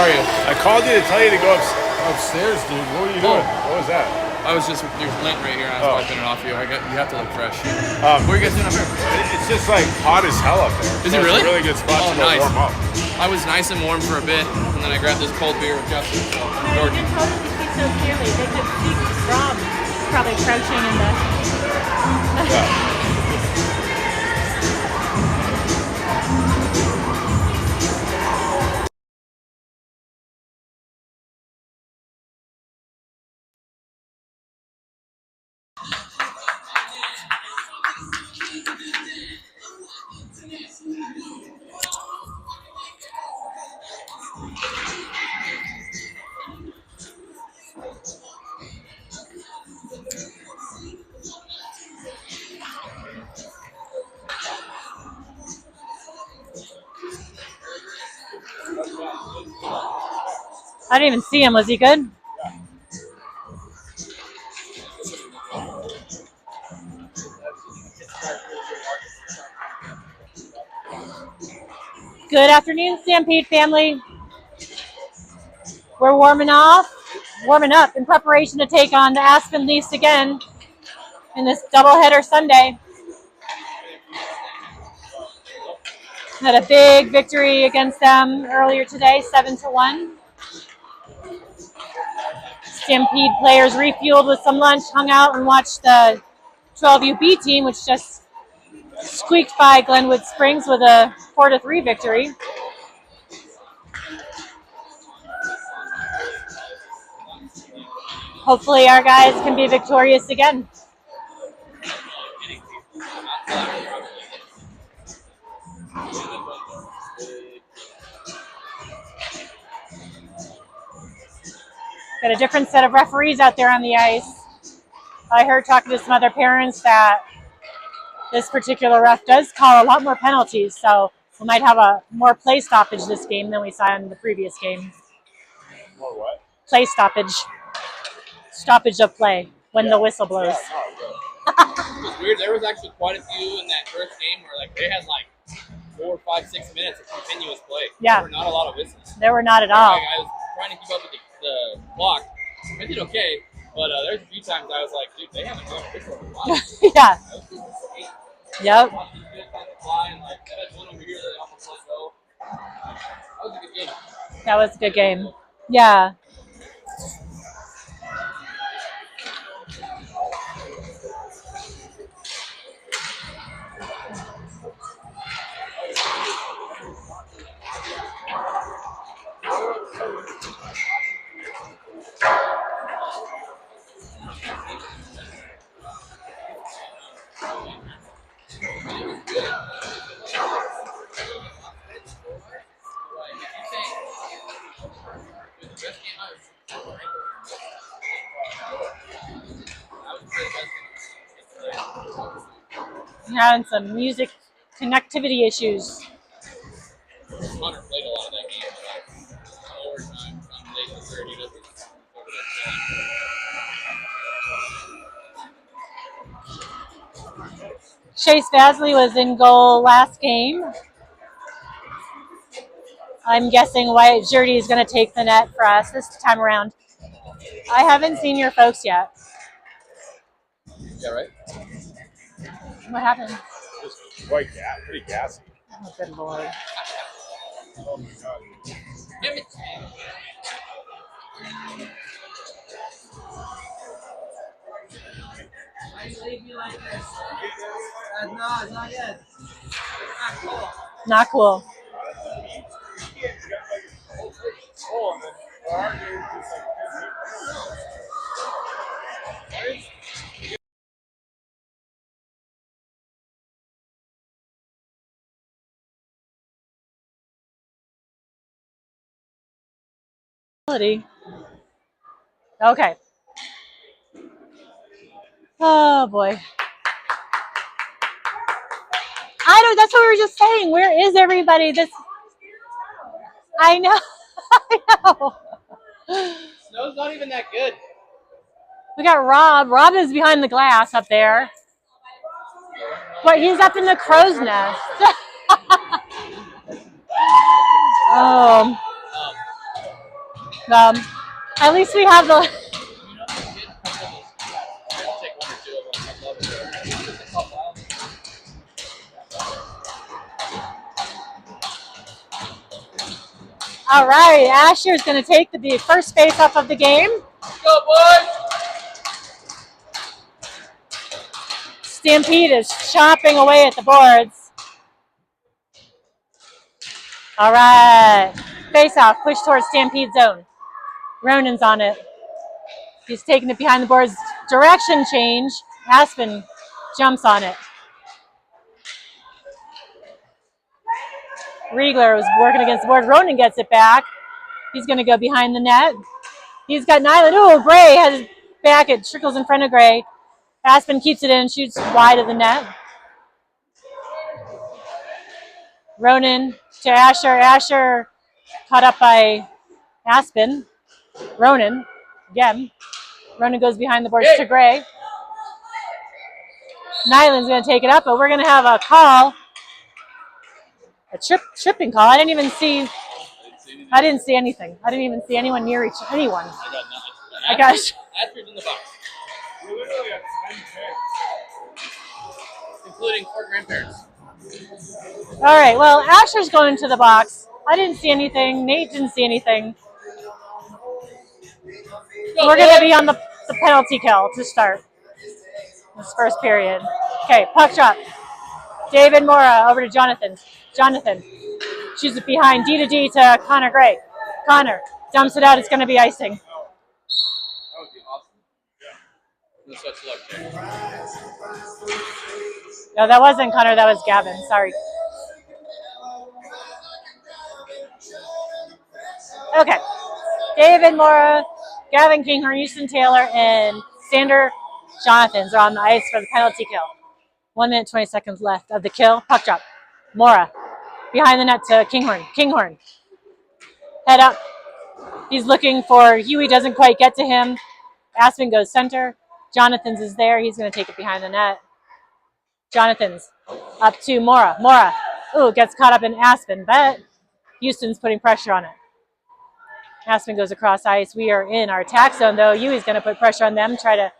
are you? I called you to tell you to go upstairs, dude. What were you doing? What was that? I was just there's lint right here. I was wiping it off you. You have to look fresh. What are you guys doing up here? It's just like hot as hell up there. Is it really? It's a really good spot to nice. warm up. I was nice and warm for a bit, and then I grabbed this cold beer with Justin. So you can totally see so clearly. They could see Rob probably crouching in the. I didn't even see him. Was he good? Good afternoon, Stampede family. We're warming up in preparation to take on the Aspen Leafs again in this doubleheader Sunday. Had a big victory against them earlier today, 7-1. Stampede players refueled with some lunch, hung out and watched the 12UB team, which just squeaked by Glenwood Springs with a 4-3 victory. Hopefully our guys can be victorious again. Got a different set of referees out there on the ice. I heard talking to some other parents that this particular ref does call a lot more penalties, so we might have a more play stoppage this game than we saw in the previous game. More what? Play stoppage. Stoppage of play when the whistle blows. It was weird. There was actually quite a few in that first game where they had 4, 5, 6 minutes of continuous play. Yeah. There were not a lot of whistles. There were not at all. I was trying to keep up with the clock. I did okay, but there's a few times I was like, dude, they haven't done a whistle in a while. Yeah. Yep. That one over here that almost let go. That was a good game. That was a good game. Yeah. Having some music connectivity issues. Hunter played a lot of that game, overtime, late in the third, he doesn't over that. Chase Vasley was in goal last game. I'm guessing Wyatt Jurdy is going to take the net for us this time around. I haven't seen your folks yet. Yeah, right? What happened? Just quite pretty gassy. Oh, good Lord. Oh my God. Give it. Why you leave me like this? No, it's not yet. Not cool. Not cool. Okay. Oh boy. That's what we were just saying. Where is everybody? I know. I know. Snow's not even that good. We got Rob. Rob is behind the glass up there. But he's up in the crow's nest. At least we have the. You know, get a couple of those. I'll take one or two of them. I love it. Just a couple out. All right, Asher is going to take the first face-off of the game. Go, boys! Stampede is chopping away at the boards. All right, face-off, push towards Stampede zone. Ronan's on it. He's taking it behind the boards. Direction change. Aspen jumps on it. Riegler was working against the board. Ronan gets it back. He's going to go behind the net. He's got Nyland. Oh, Gray has his back. It trickles in front of Gray. Aspen keeps it in, shoots wide of the net. Ronan to Asher. Asher caught up by Aspen. Ronan again. Ronan goes behind the boards to Gray. Nyland's going to take it up, but we're going to have a call. A tripping call. I didn't see anything. I didn't even see anyone near anyone. I got nothing. I got. Asper's in the box. We're literally at 10 Including 4 grandparents. All right. Well, Asher's going to the box. I didn't see anything. Nate didn't see anything. We're going to be on the penalty kill to start this first period. Okay, puck drop. David Mora over to Jonathan. Jonathan shoots it behind D to D to Connor Gray. Connor dumps it out. It's going to be icing. That would be awesome. No such luck there. No, that wasn't Connor. That was Gavin. Sorry. Okay. David Mora, Gavin Kinghorn, Houston Taylor, and Sander Jonathans are on the ice for the penalty kill. 1 minute, 20 seconds left of the kill. Puck drop. Mora behind the net to Kinghorn. Kinghorn. Head up. He's looking for Huey, doesn't quite get to him. Aspen goes center. Jonathans is there. He's going to take it behind the net. Jonathans up to Mora. Mora, ooh, gets caught up in Aspen, but Houston's putting pressure on it. Aspen goes across ice. We are in our attack zone, though. Huey's going to put pressure on them, try to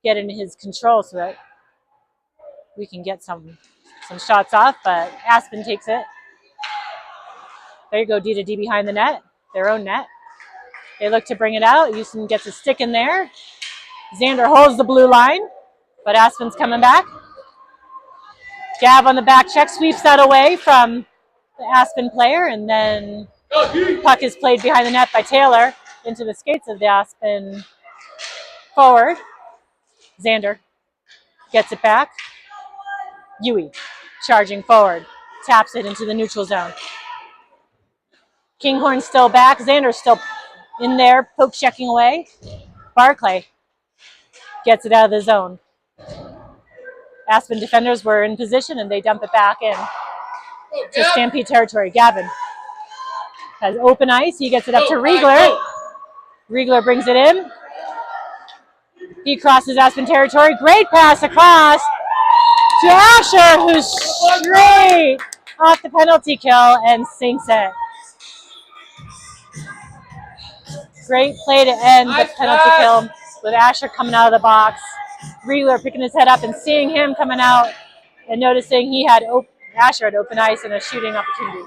get into his control so that we can get some shots off, but Aspen takes it. There you go, D to D behind the net, their own net. They look to bring it out. Houston gets a stick in there. Xander holds the blue line, but Aspen's coming back. Gav on the back check, sweeps that away from the Aspen player, and then puck is played behind the net by Taylor into the skates of the Aspen forward. Xander gets it back. Huey charging forward, taps it into the neutral zone. Kinghorn's still back. Xander's still in there, poke checking away. Barclay gets it out of the zone. Aspen defenders were in position and they dump it back in to Stampede territory. Gavin has open ice. He gets it up to Riegler. Riegler brings it in. He crosses Aspen territory. Great pass across to Asher, who's straight off the penalty kill and sinks it. Great play to end the penalty kill with Asher coming out of the box. Riegler picking his head up and seeing him coming out and noticing he had Asher had open ice and a shooting opportunity.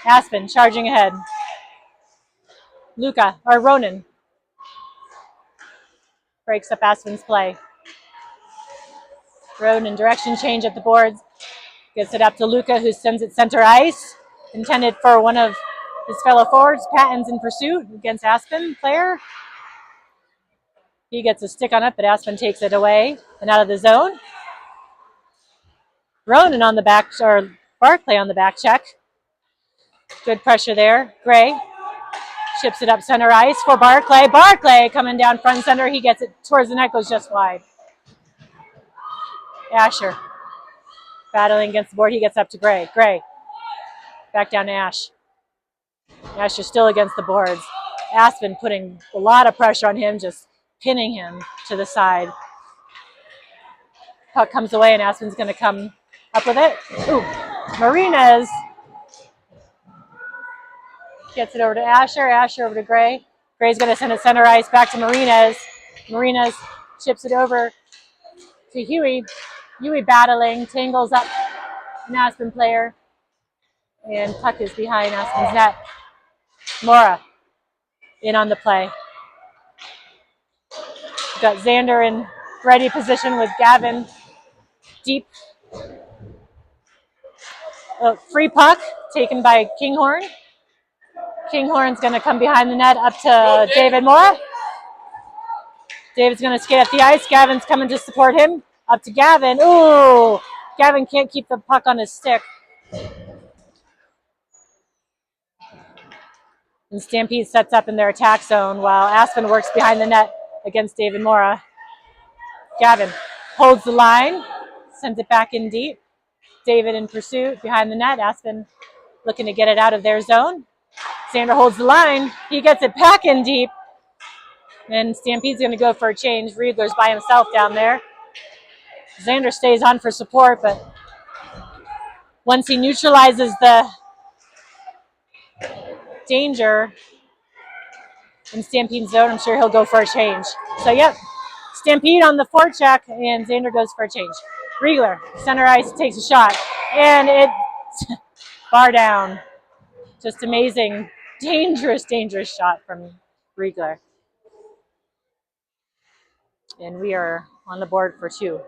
Aspen charging ahead. Ronan breaks up Aspen's play. Ronan direction change at the boards. Gets it up to Luca, who sends it center ice. Intended for one of his fellow forwards. Patton's in pursuit against Aspen player. He gets a stick on it, but Aspen takes it away and out of the zone. Ronan on the back, or Barclay on the back check. Good pressure there. Gray ships it up center ice for Barclay. Barclay coming down front center. He gets it towards the net, goes just wide. Asher battling against the board. He gets up to Gray. Gray back down to Ash. Asher still against the boards. Aspen putting a lot of pressure on him, just pinning him to the side. Puck comes away, and Aspen's going to come up with it. Ooh, Marina's gets it over to Asher. Asher over to Gray. Gray's going to send it center ice back to Marina's. Marina's chips it over to Huey. Huey battling, tangles up an Aspen player, and puck is behind Aspen's net. Mora in on the play. We've got Xander in ready position with Gavin deep. Free puck taken by Kinghorn. Kinghorn's going to come behind the net up to David Mora. David's going to skate up the ice. Gavin's coming to support him. Up to Gavin. Ooh! Gavin can't keep the puck on his stick. And Stampede sets up in their attack zone while Aspen works behind the net against David Mora. Gavin holds the line, sends it back in deep. David in pursuit behind the net. Aspen looking to get it out of their zone. Xander holds the line. He gets it back in deep. And Stampede's going to go for a change. Riegler's by himself down there. Xander stays on for support, but once he neutralizes the danger in Stampede's zone, I'm sure he'll go for a change. So, yep, Stampede on the forecheck, and Xander goes for a change. Riegler, center ice, takes a shot, and it's bar down. Just amazing, dangerous shot from Riegler. And we are on the board for 2.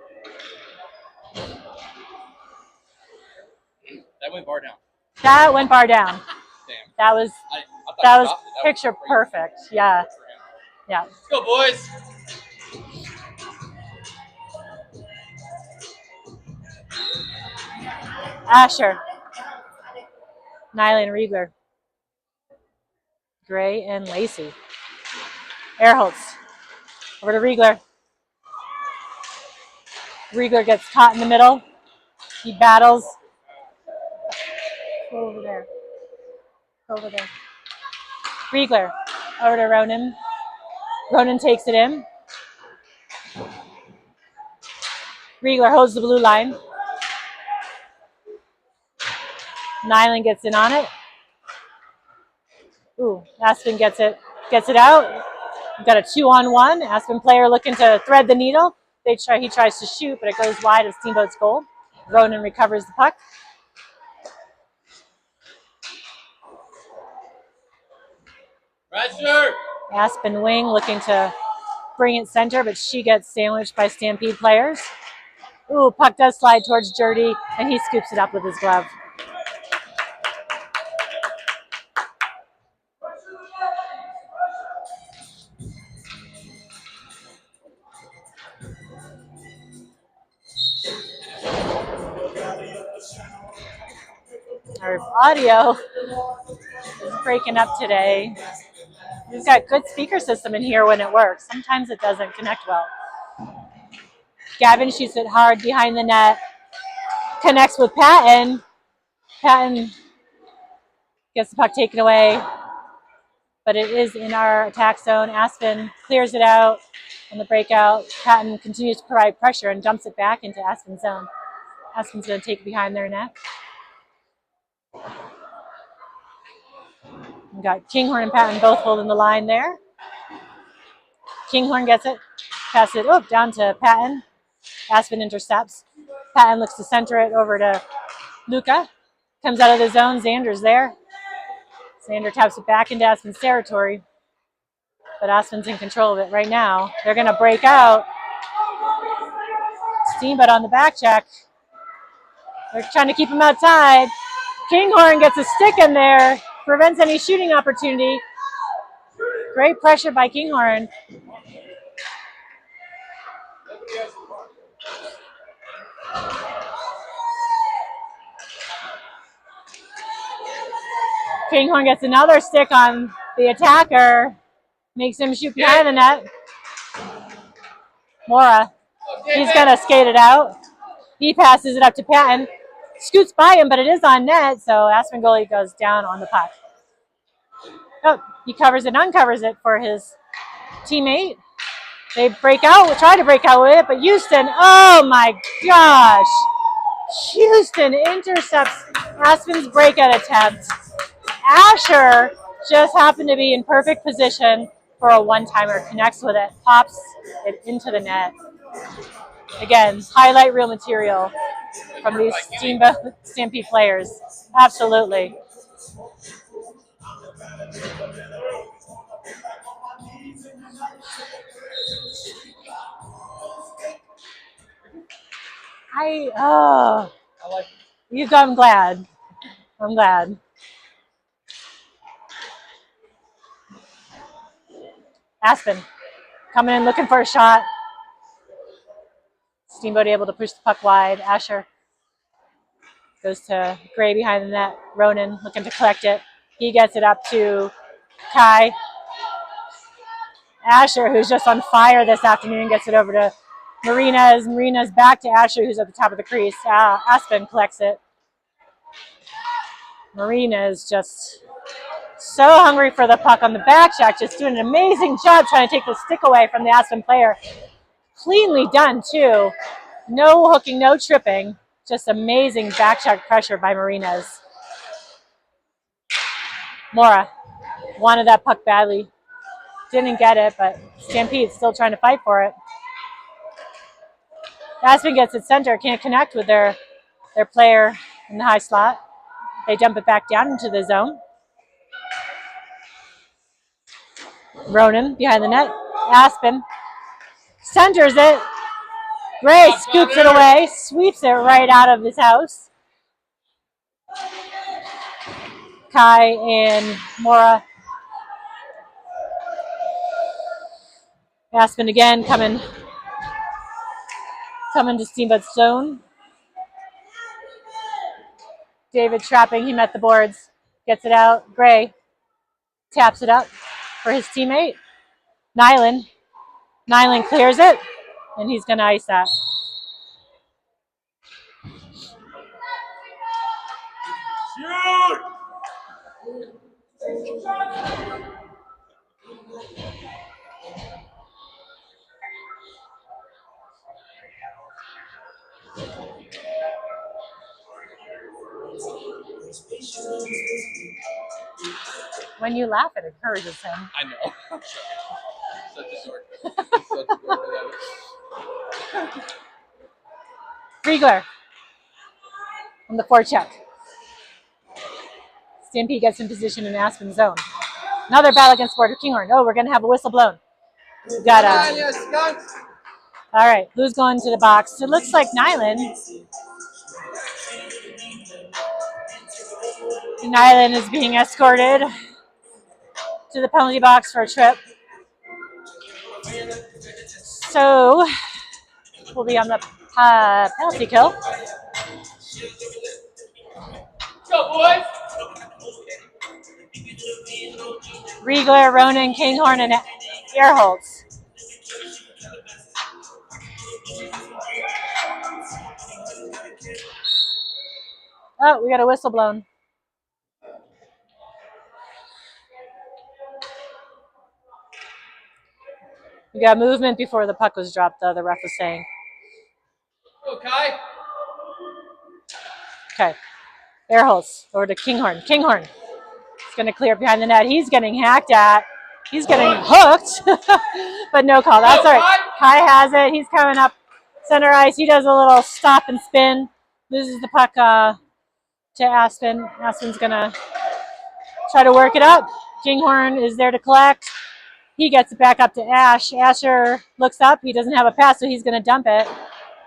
That went bar down. That went bar down. Damn. That was I thought that you was stopped it. That picture great. perfect. Yeah. Yeah. Let's go, boys. Asher. Nyland Riegler. Gray and Lacey. Erholtz. Over to Riegler. Riegler gets caught in the middle. He battles. Go over there. Go over there. Riegler. Over to Ronan. Ronan takes it in. Riegler holds the blue line. Nyland gets in on it. Ooh, Aspen gets it out. We've got a 2-on-1. Aspen player looking to thread the needle. He tries to shoot, but it goes wide of Steamboat's goal. Ronan recovers the puck. Roger. Aspen wing looking to bring it center, but she gets sandwiched by Stampede players. Ooh, puck does slide towards Jurdy, and he scoops it up with his glove. Our audio is breaking up today. We've got good speaker system in here when it works. Sometimes it doesn't connect well. Gavin shoots it hard behind the net. Connects with Patton. Patton gets the puck taken away, but it is in our attack zone. Aspen clears it out on the breakout. Patton continues to provide pressure and dumps it back into Aspen's zone. Aspen's going to take it behind their net. We've got Kinghorn and Patton both holding the line there. Kinghorn gets it, passes it down to Patton. Aspen intercepts. Patton looks to center it over to Luca. Comes out of the zone. Xander's there. Xander taps it back into Aspen's territory. But Aspen's in control of it right now. They're going to break out. Steamboat on the back check. They're trying to keep him outside. Kinghorn gets a stick in there. Prevents any shooting opportunity. Great pressure by Kinghorn. Kinghorn gets another stick on the attacker. Makes him shoot behind the net. Mora. He's going to skate it out. He passes it up to Patton. Scoots by him, but it is on net, so Aspen goalie goes down on the puck. Oh, he covers it, uncovers it for his teammate. They break out, try to break out with it, but Houston, oh my gosh. Houston intercepts Aspen's breakout attempt. Asher just happened to be in perfect position for a one-timer, connects with it, pops it into the net. Again, highlight reel material from these Steamboat Stampede players. Absolutely. I like I'm glad. I'm glad. Aspen coming in looking for a shot. Steamboat able to push the puck wide. Asher goes to Gray behind the net. Ronan looking to collect it. He gets it up to Kai. Asher, who's just on fire this afternoon, gets it over to Marina's. Marina's back to Asher, who's at the top of the crease. Aspen collects it. Marina is just so hungry for the puck on the back check, just doing an amazing job trying to take the stick away from the Aspen player. Cleanly done, too. No hooking, no tripping. Just amazing back check pressure by Marinas. Mora wanted that puck badly. Didn't get it, but Stampede's still trying to fight for it. Aspen gets it center, can't connect with their player in the high slot. They dump it back down into the zone. Ronan behind the net. Aspen centers it. Gray scoops it away, sweeps it right out of his house. Kai and Mora. Aspen again coming to Steamboat's zone. David trapping, he met the boards, gets it out. Gray taps it up for his teammate. Nyland clears it, and he's going to ice that. Shoot! When you laugh, it encourages him. I know. Such a dork. Such a dork. Riegler on the forecheck. Stampede gets in position in Aspen's zone. Another battle against Border Kinghorn. Oh, we're going to have a whistle blown. We got all right, who's going to the box? It looks like Nyland. Nyland is being escorted to the penalty box for a trip. So we'll be on the penalty kill. Go, boys! Riegler, Ronan, Kinghorn, and Earholtz. Oh, we got a whistle blown. We got movement before the puck was dropped, the ref was saying. Go, Kai! Okay. Earholtz over to Kinghorn. Kinghorn is going to clear behind the net. He's getting hacked at. He's getting hooked, but no call. That's all right. Kai has it. He's coming up center ice. He does a little stop and spin. Loses the puck to Aspen. Aspen's going to try to work it up. Kinghorn is there to collect. He gets it back up to Ash. Asher looks up. He doesn't have a pass, so he's going to dump it.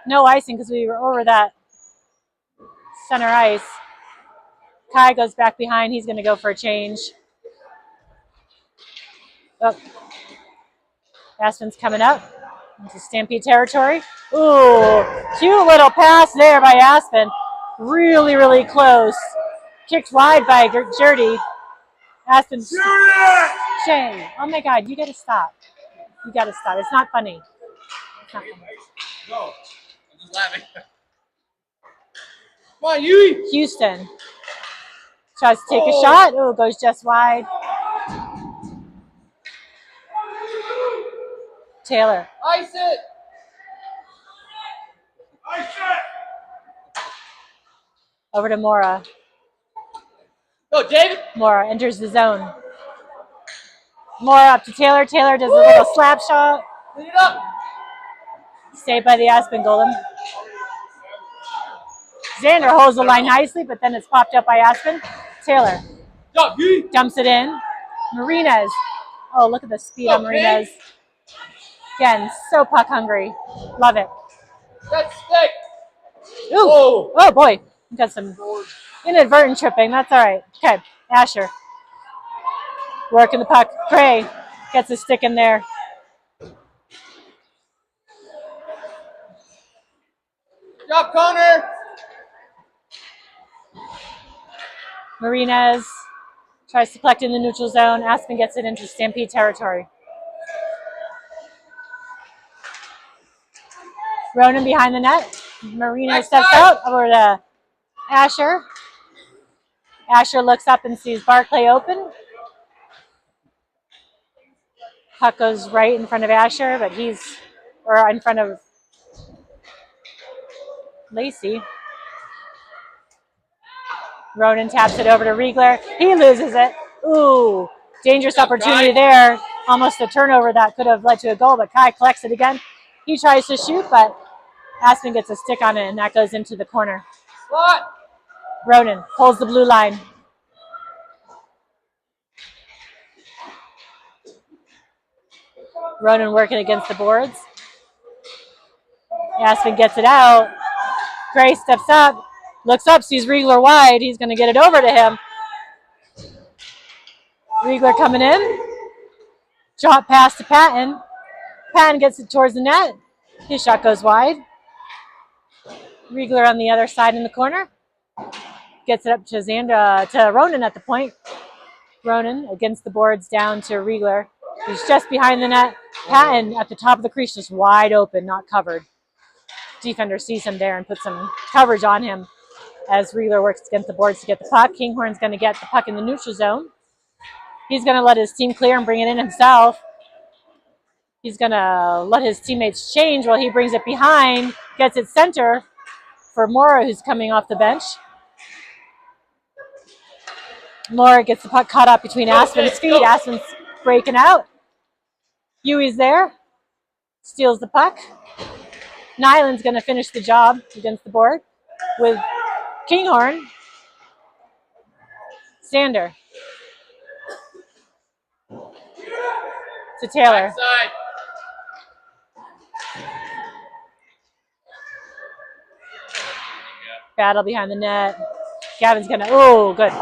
No icing because we were over that center ice. Kai goes back behind. He's going to go for a change. Oh. Aspen's coming up into Stampede territory. Ooh, cute little pass there by Aspen. Really, really close. Kicked wide by Jerdy. Aspen. Shay, oh my God, you got to stop. You got to stop. It's not funny. It's not funny. Go. I'm just laughing. Come on, Yui! Houston tries to take a shot. Oh, goes just wide. Taylor. Ice it. Over to Mora. Go, David. Mora enters the zone. Mora up to Taylor. Taylor does a little slap shot. Clean it up. Saved by the Aspen golem. Xander holds the line nicely, but then it's popped up by Aspen. Taylor Go, Gee. dumps it in. Marinez. Oh, look at the speed on Marinez. Again, so puck hungry. Love it. That's stick. Ooh. Whoa. Oh, boy. Got some inadvertent tripping. That's all right. Okay, Asher. Working the puck. Gray gets a stick in there. Good job, Connor. Marinez tries to collect in the neutral zone. Aspen gets it into Stampede territory. Ronan behind the net. Marinez steps out over to Asher. Asher looks up and sees Barclay open. Puck goes right in front of Asher, but or in front of Lacey. Ronan taps it over to Riegler. He loses it. Ooh, dangerous opportunity there. Almost a turnover that could have led to a goal, but Kai collects it again. He tries to shoot, but Aspen gets a stick on it, and that goes into the corner. What? Ronan holds the blue line. Ronan working against the boards. Aspen gets it out. Gray steps up, looks up, sees Riegler wide. He's going to get it over to him. Riegler coming in. Drop pass to Patton. Patton gets it towards the net. His shot goes wide. Riegler on the other side in the corner. Gets it up to Ronan at the point. Ronan against the boards down to Riegler. He's just behind the net. Patton at the top of the crease, just wide open, not covered. Defender sees him there and puts some coverage on him as Riegler works against the boards to get the puck. Kinghorn's going to get the puck in the neutral zone. He's going to let his team clear and bring it in himself. He's going to let his teammates change while he brings it behind, gets it center for Mora, who's coming off the bench. Mora gets the puck caught up between Aspen's feet. Aspen's breaking out. Huey's there. Steals the puck. Nyland's going to finish the job against the board with Kinghorn. Sander. To Taylor. Backside. Battle behind the net. Gavin's going to, oh, good.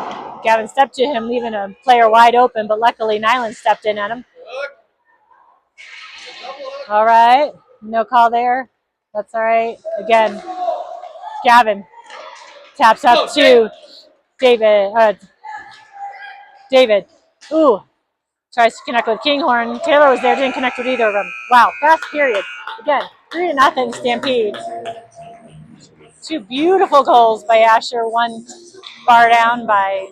Gavin stepped to him, leaving a player wide open, but luckily Nyland stepped in at him. All right. No call there. That's all right. Again, Gavin taps up to David. David. Ooh. Tries to connect with Kinghorn. Taylor was there, didn't connect with either of them. Wow, fast period. Again, 3-0 Stampede. Two beautiful goals by Asher, one bar down by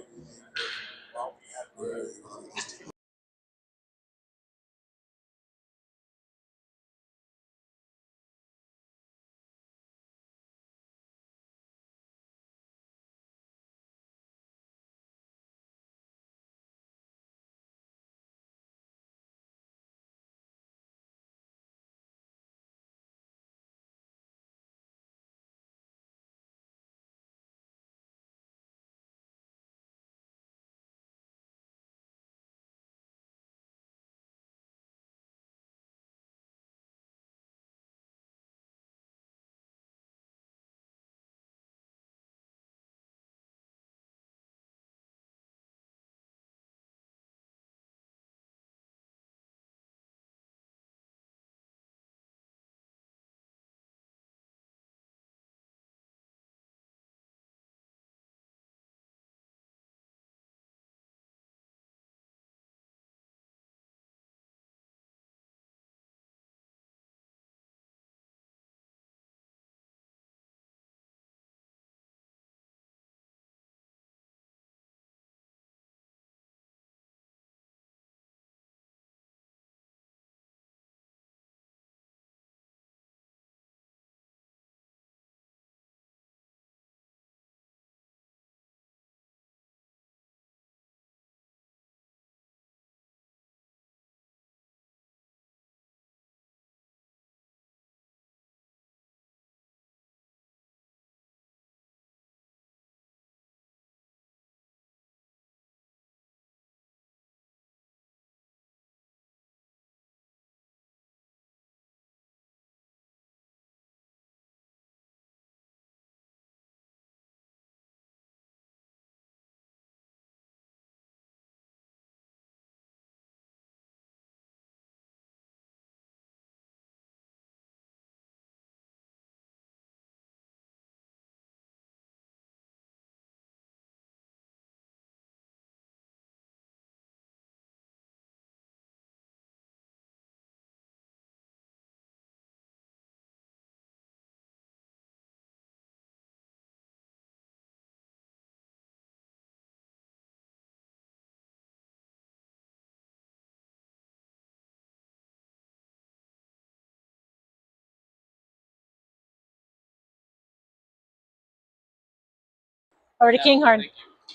Over to Kinghorn.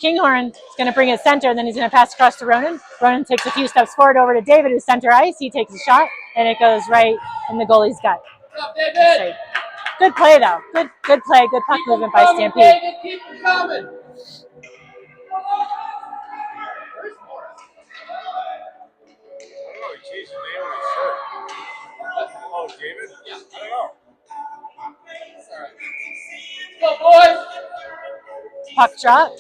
Kinghorn is going to bring it center, and then he's going to pass across to Ronan. Ronan takes a few steps forward over to David, who's center ice. He takes a shot, and it goes right in the goalie's gut. Good play, though. Good play. Good puck movement by Stampede. David, keep them coming. Oh, he changed the name on his shirt. Oh, David? Yeah. I don't know. Let's go, boys. Puck drop.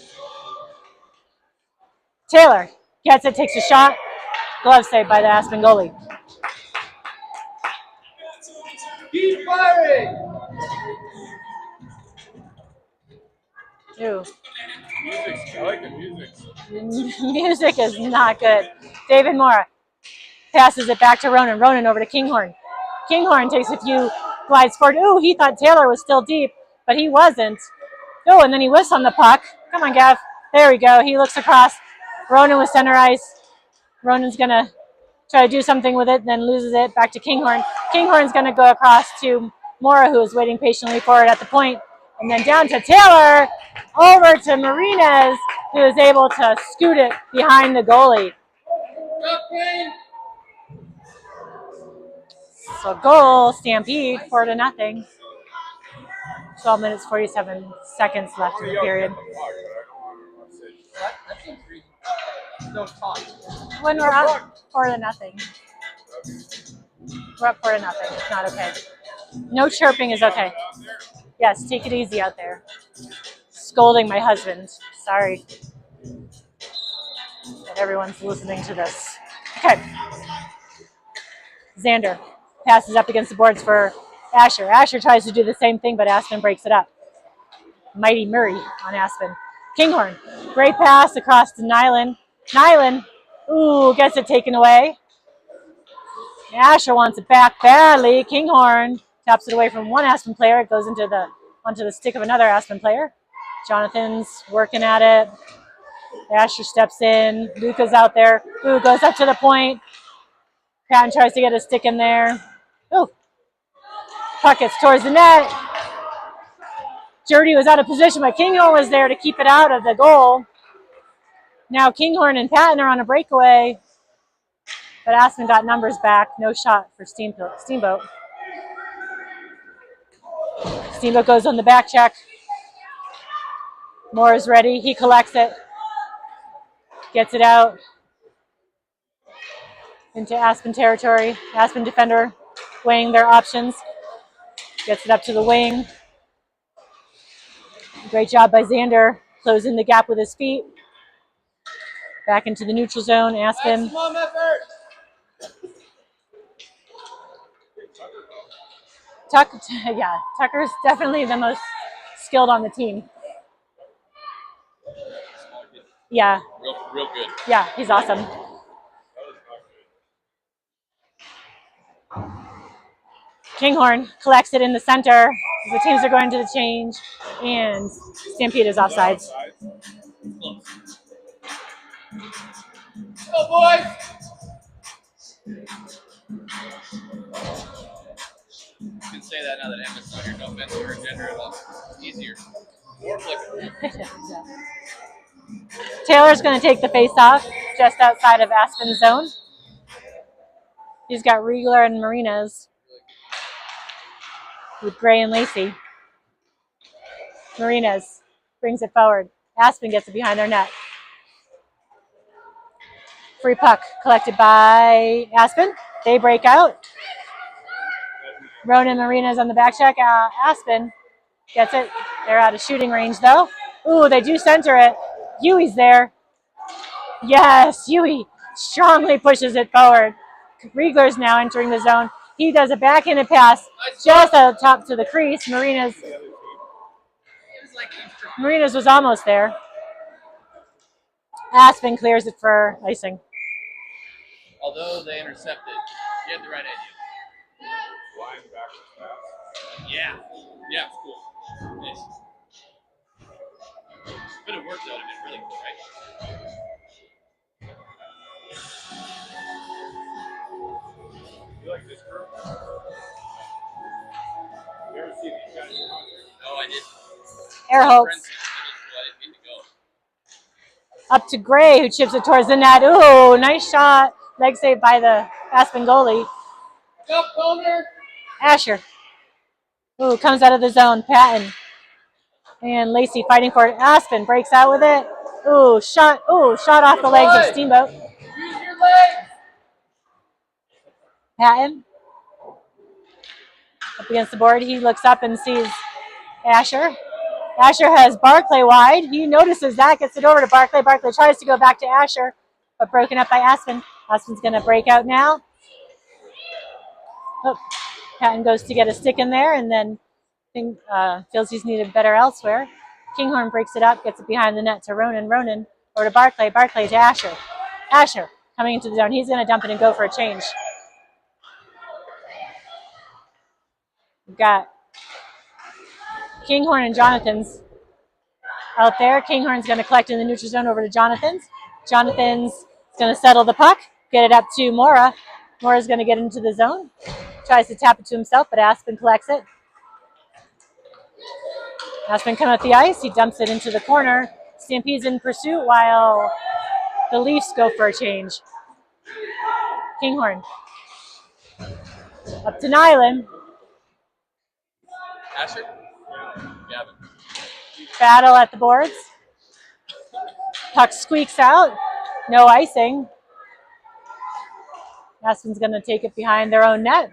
Taylor gets it, takes a shot. Glove save by the Aspen goalie. Keep firing. Ooh. Music. I like the music. Music is not good. David Mora passes it back to Ronan. Ronan over to Kinghorn. Kinghorn takes a few glides forward. Ooh, he thought Taylor was still deep, but he wasn't. Oh, and then he whiffs on the puck. Come on, Gav. There we go. He looks across. Ronan with center ice. Ronan's going to try to do something with it, then loses it back to Kinghorn. Kinghorn's going to go across to Mora, who is waiting patiently for it at the point. And then down to Taylor, over to Marinez, who is able to scoot it behind the goalie. So goal, Stampede, 4-0. 12 minutes, 47 seconds left in the period. That seems reasonable. No talk. When we're up 4-0. We're up 4-0. It's not okay. No chirping is okay. Yes, take it easy out there. Scolding my husband. Sorry that everyone's listening to this. Okay. Xander passes up against the boards for Asher. Asher tries to do the same thing, but Aspen breaks it up. Mighty Murray on Aspen. Kinghorn, great pass across to Nyland. Nyland, ooh, gets it taken away. Asher wants it back badly. Kinghorn taps it away from one Aspen player. It goes onto the stick of another Aspen player. Jonathan's working at it. Asher steps in. Luca's out there. Ooh, goes up to the point. Patton tries to get a stick in there. Ooh. Puck gets towards the net. Jurdy was out of position, but Kinghorn was there to keep it out of the goal. Now Kinghorn and Patton are on a breakaway, but Aspen got numbers back. No shot for Steamboat. Steamboat goes on the back check. Moore is ready. He collects it. Gets it out into Aspen territory. Aspen defender weighing their options. Gets it up to the wing. Great job by Xander, closing the gap with his feet. Back into the neutral zone, Aspen. Maximum effort. Tucker's definitely the most skilled on the team. Yeah. Real good. Yeah, he's awesome. Kinghorn collects it in the center. The teams are going to the change, and Stampede is offsides. Go, boys! You can say that now that Emma's on here. No offense to her gender, it's easier. More applicable. Taylor's going to take the face-off just outside of Aspen's zone. He's got Riegler and Marinas with Gray and Lacey. Marinas brings it forward. Aspen gets it behind their net. Free puck collected by Aspen. They break out. Ronan Marinas on the back check. Aspen gets it. They're out of shooting range, though. Ooh, they do center it. Huey's there. Yes, Huey strongly pushes it forward. Riegler's now entering the zone. He does a backhanded pass just out top to the crease. Marinas was almost there. Aspen clears it for icing. Although they intercepted, you had the right idea. Yeah, it's cool. Nice. Could have worked out. It'd been really cool, right? You like this group? You ever see these guys in concert? No, I didn't. Air Holtz. I didn't mean to go. Up to Gray, who chips it towards the net. Ooh, nice shot. Leg save by the Aspen goalie. Go, Palmer! Asher. Ooh, comes out of the zone. Patton. And Lacey fighting for it. Aspen breaks out with it. Ooh, shot off the legs of Steamboat. Use your legs! Patton. Up against the board. He looks up and sees Asher. Asher has Barclay wide. He notices that, gets it over to Barclay. Barclay tries to go back to Asher, but broken up by Aspen. Aspen's going to break out now. Oh, Patton goes to get a stick in there and then feels he's needed better elsewhere. Kinghorn breaks it up, gets it behind the net to Ronan. Ronan over to Barclay. Barclay to Asher. Asher coming into the zone. He's going to dump it and go for a change. We've got Kinghorn and Jonathan's out there. Kinghorn's going to collect in the neutral zone over to Jonathan's. Jonathan's going to settle the puck, get it up to Mora. Mora's going to get into the zone. Tries to tap it to himself, but Aspen collects it. Aspen coming up the ice. He dumps it into the corner. Stampede's in pursuit while the Leafs go for a change. Kinghorn. Up to Nyland. Asher? Gavin. Battle at the boards. Puck squeaks out. No icing. Aspen's going to take it behind their own net.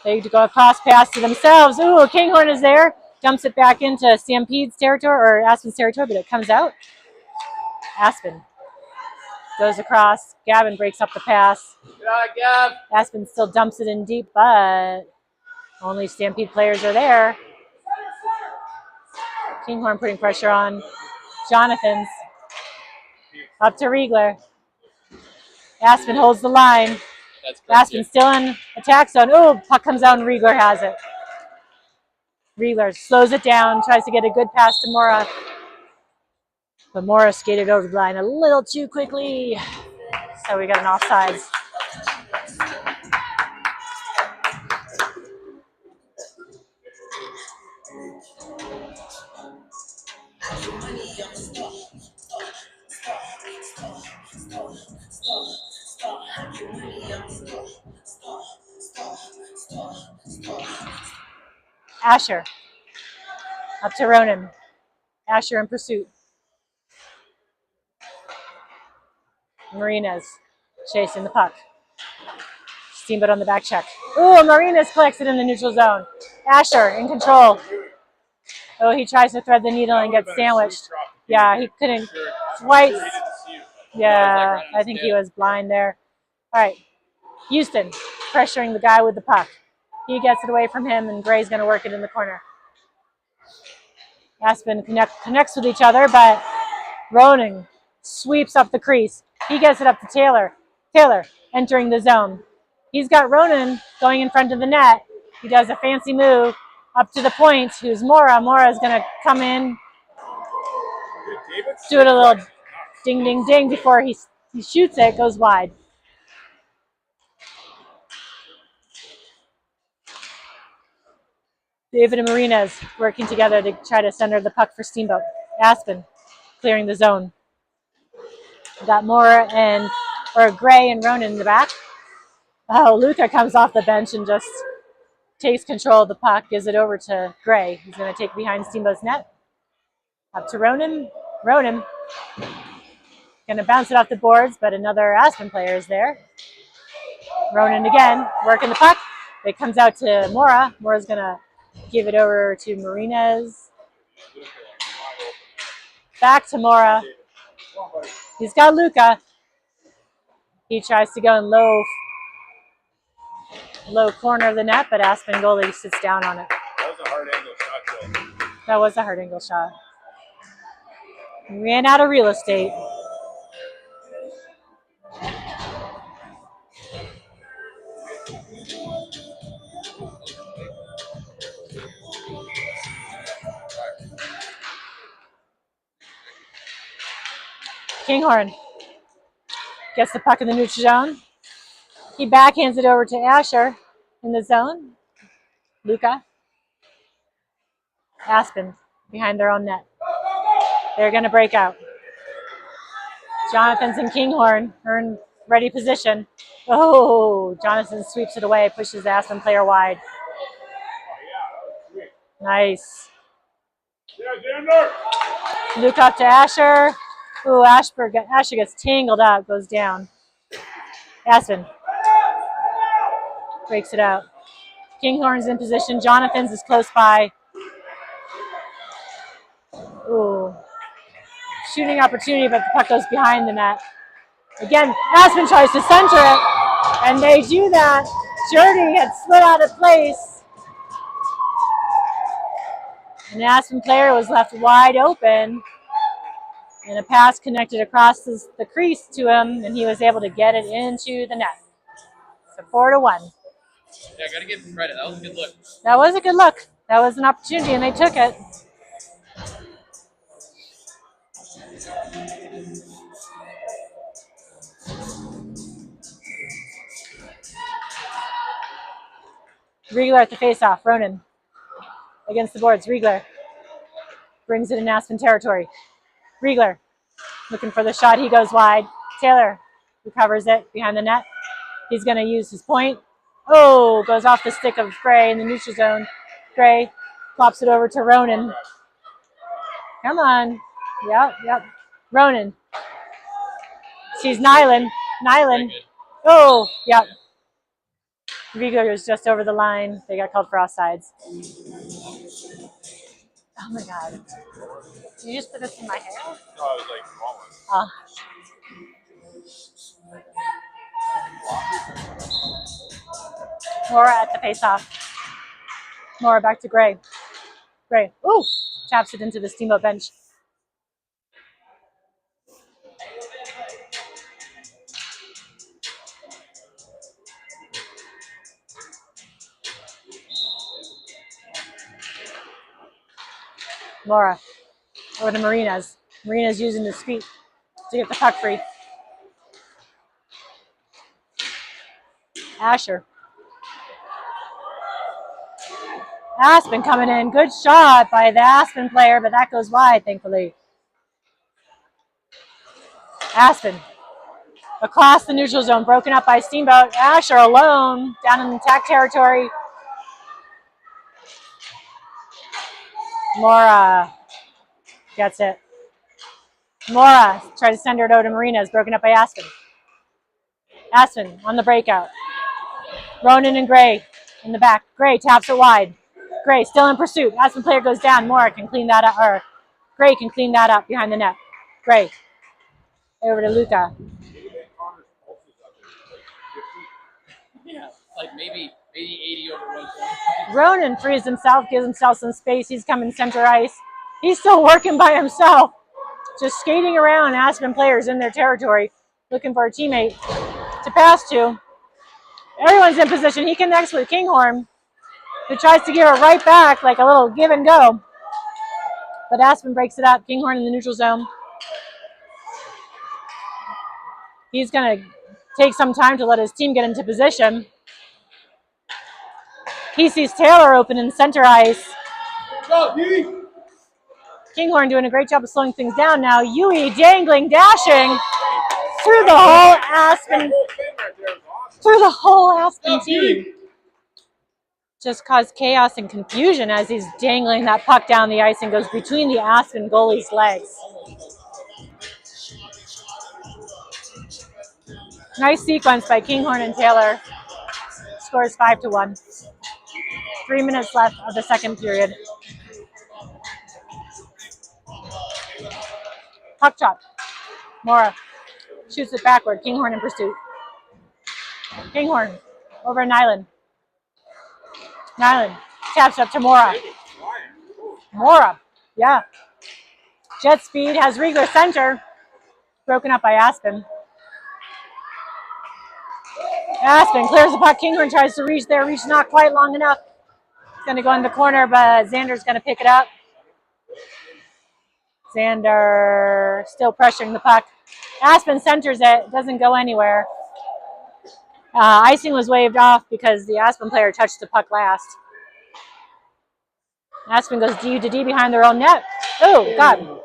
They go across pass to themselves. Ooh, Kinghorn is there. Dumps it back into Stampede's territory, or Aspen's territory, but it comes out. Aspen goes across. Gavin breaks up the pass. Good eye, Gav. Aspen still dumps it in deep, but only Stampede players are there. Kinghorn putting pressure on Jonathan's. Up to Riegler. Aspen holds the line. That's great. Aspen still in attack zone. Oh, puck comes out and Riegler has it. Riegler slows it down, tries to get a good pass to Mora. But Mora skated over the line a little too quickly. So we got an offsides. Asher. Up to Ronan. Asher in pursuit. Marinas chasing the puck. Steamboat on the back check. Ooh, Marinas collects it in the neutral zone. Asher in control. Oh, he tries to thread the needle and gets sandwiched. Yeah, he couldn't quite. Yeah, I think he was blind there. All right, Houston pressuring the guy with the puck. He gets it away from him, and Gray's going to work it in the corner. Aspen connects with each other, but Ronan sweeps up the crease. He gets it up to Taylor. Taylor entering the zone. He's got Ronan going in front of the net. He does a fancy move up to the point. Who's Mora? Mora is going to come in, do it a little ding, ding, ding before he shoots it. Goes wide. David and Marinas working together to try to center the puck for Steamboat. Aspen clearing the zone. We got Gray and Ronan in the back. Oh, Luther comes off the bench and just takes control of the puck, gives it over to Gray. He's going to take behind Steamboat's net. Up to Ronan. Ronan going to bounce it off the boards, but another Aspen player is there. Ronan again, working the puck. It comes out to Mora. Mora's going to give it over to Marinas. Back to Mora. He's got Luca. He tries to go in low corner of the net, but Aspen goalie sits down on it. That was a hard angle shot, though. That was a hard angle shot. Ran out of real estate. Kinghorn gets the puck in the neutral zone. He backhands it over to Asher in the zone. Luca. Aspen behind their own net. They're going to break out. Jonathan's and Kinghorn are in ready position. Oh, Jonathan sweeps it away, pushes the Aspen player wide. Nice. Luke up to Asher. Ooh, Asher gets tangled up, goes down. Aspen breaks it out. Kinghorn's in position. Jonathan's is close by. Ooh. Shooting opportunity, but the puck goes behind the net. Again, Aspen tries to center it, and they do that. Jordy had slid out of place. And the Aspen player was left wide open. And a pass connected across the crease to him, and he was able to get it into the net. So 4-1. Yeah, gotta give him credit. That was a good look. That was a good look. That was an opportunity, and they took it. Riegler at the faceoff. Ronan against the boards. Riegler brings it in Aspen territory. Riegler looking for the shot. He goes wide. Taylor recovers it behind the net. He's going to use his point. Oh, goes off the stick of Gray in the neutral zone. Gray flops it over to Ronan. Come on. Yep. Ronan sees Nyland. Oh, yep. Riegler is just over the line. They got called for offsides. Oh my God. Did you just put this in my hair? No, I was like, Oh. Mora at the faceoff. Mora back to Gray. Gray. Ooh! Taps it into the Steamboat bench. Mora over to Marinas. Marinas using his feet to get the puck free. Asher. Aspen coming in. Good shot by the Aspen player, but that goes wide, thankfully. Aspen across the neutral zone, broken up by Steamboat. Asher alone down in the attack territory. Mora gets it. Mora tries to send it over to Marinas, broken up by Aspen. Aspen on the breakout. Ronan and Gray in the back. Gray taps it wide. Gray still in pursuit. Aspen player goes down. Mora can clean that up, or Gray can clean that up behind the net. Gray over to Luca. Yeah, like maybe 80 over 120. Ronan frees himself, gives himself some space. He's coming center ice. He's still working by himself, just skating around Aspen players in their territory, looking for a teammate to pass to. Everyone's in position. He connects with Kinghorn, who tries to give it right back, like a little give and go. But Aspen breaks it up. Kinghorn in the neutral zone. He's going to take some time to let his team get into position. He sees Taylor open in center ice. Kinghorn doing a great job of slowing things down now. Yui dangling, dashing through the whole Aspen team. Just caused chaos and confusion as he's dangling that puck down the ice and goes between the Aspen goalie's legs. Nice sequence by Kinghorn and Taylor. Scores 5-1. 3 minutes left of the second period. Puck chop. Mora shoots it backward. Kinghorn in pursuit. Kinghorn over Nyland. Nyland taps up to Mora. Mora, yeah. Jet speed has Riegler center. Broken up by Aspen. Aspen clears the puck. Kinghorn tries to reach there. Reach not quite long enough. It's going to go in the corner, but Xander's going to pick it up. Xander still pressuring the puck. Aspen centers it. Doesn't go anywhere. Icing was waved off because the Aspen player touched the puck last. Aspen goes D to D behind their own net. Oh, God.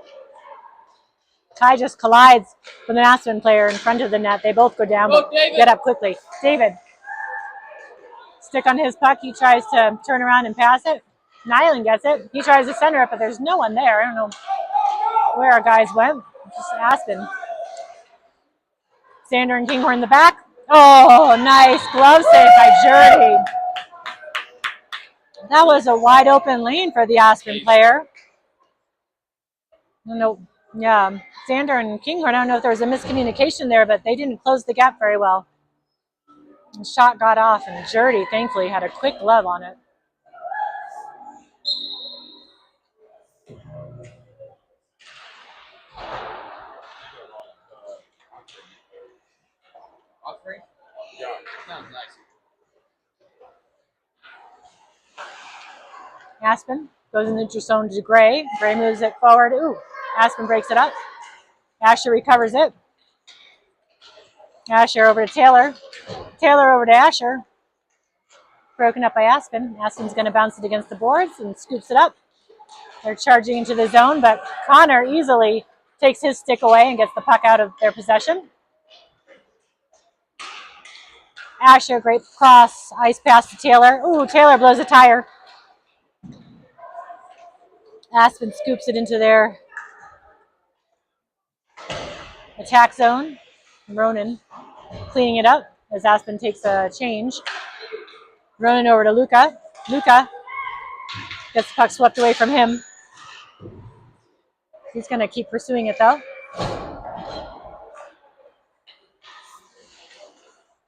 Kai just collides with an Aspen player in front of the net. They both go down, but get up quickly. David. Stick on his puck. He tries to turn around and pass it. Nyland gets it. He tries to center it, but there's no one there. I don't know where our guys went. Just Aspen. Sander and Kinghorn in the back. Oh, nice glove save by Jurdy. That was a wide open lane for the Aspen player. I don't know. Yeah, Sander and Kinghorn, I don't know if there was a miscommunication there, but they didn't close the gap very well. The shot got off, and Jurdy, thankfully, had a quick glove on it. Offering? Yeah. Sounds nice. Aspen goes in the neutral zone to Gray. Gray moves it forward. Ooh, Aspen breaks it up. Asher recovers it. Asher over to Taylor. Taylor over to Asher. Broken up by Aspen. Aspen's going to bounce it against the boards and scoops it up. They're charging into the zone, but Connor easily takes his stick away and gets the puck out of their possession. Asher, great cross, ice pass to Taylor. Ooh, Taylor blows a tire. Aspen scoops it into their attack zone. Ronan cleaning it up as Aspen takes a change. Ronan over to Luca. Luca gets the puck swept away from him. He's going to keep pursuing it, though.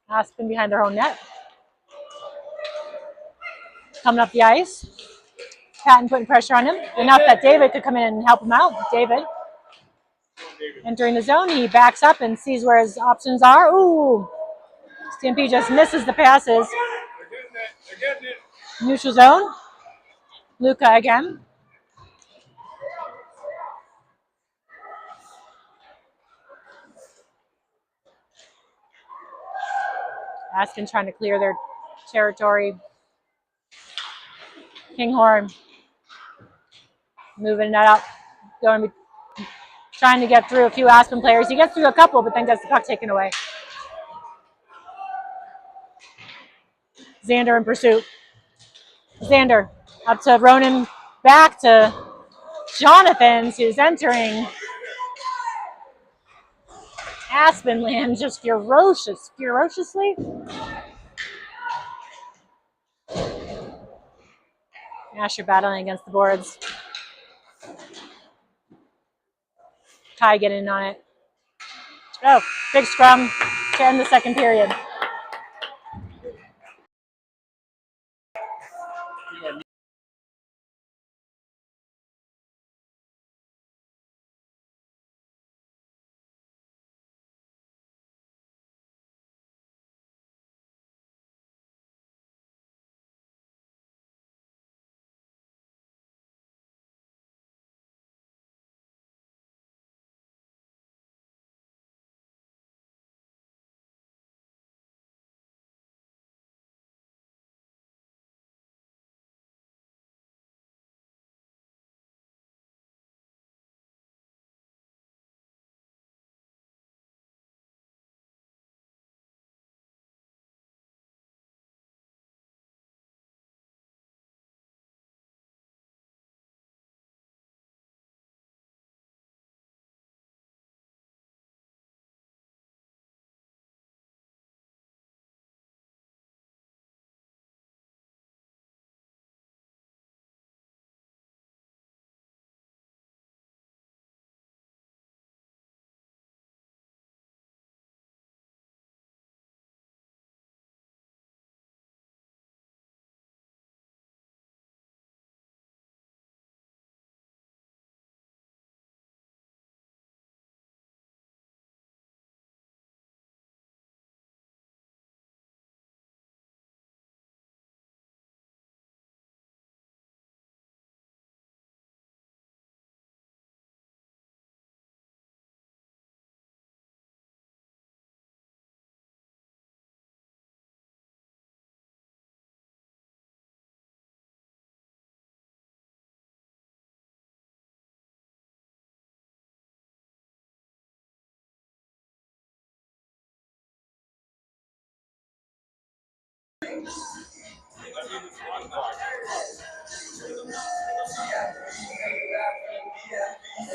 Aspen behind their own net. Coming up the ice. Patton putting pressure on him. Enough that David could come in and help him out. David entering the zone. He backs up and sees where his options are. Ooh. Stampede just misses the passes. They're getting it. Neutral zone. Luca again. Aspen trying to clear their territory. Kinghorn moving it up. Going to be trying to get through a few Aspen players. He gets through a couple, but then gets the puck taken away. Xander in pursuit. Xander up to Ronan, back to Jonathan, who's entering Aspen land just ferociously. Asher battling against the boards. Kai getting in on it. Oh, big scrum to end the second period.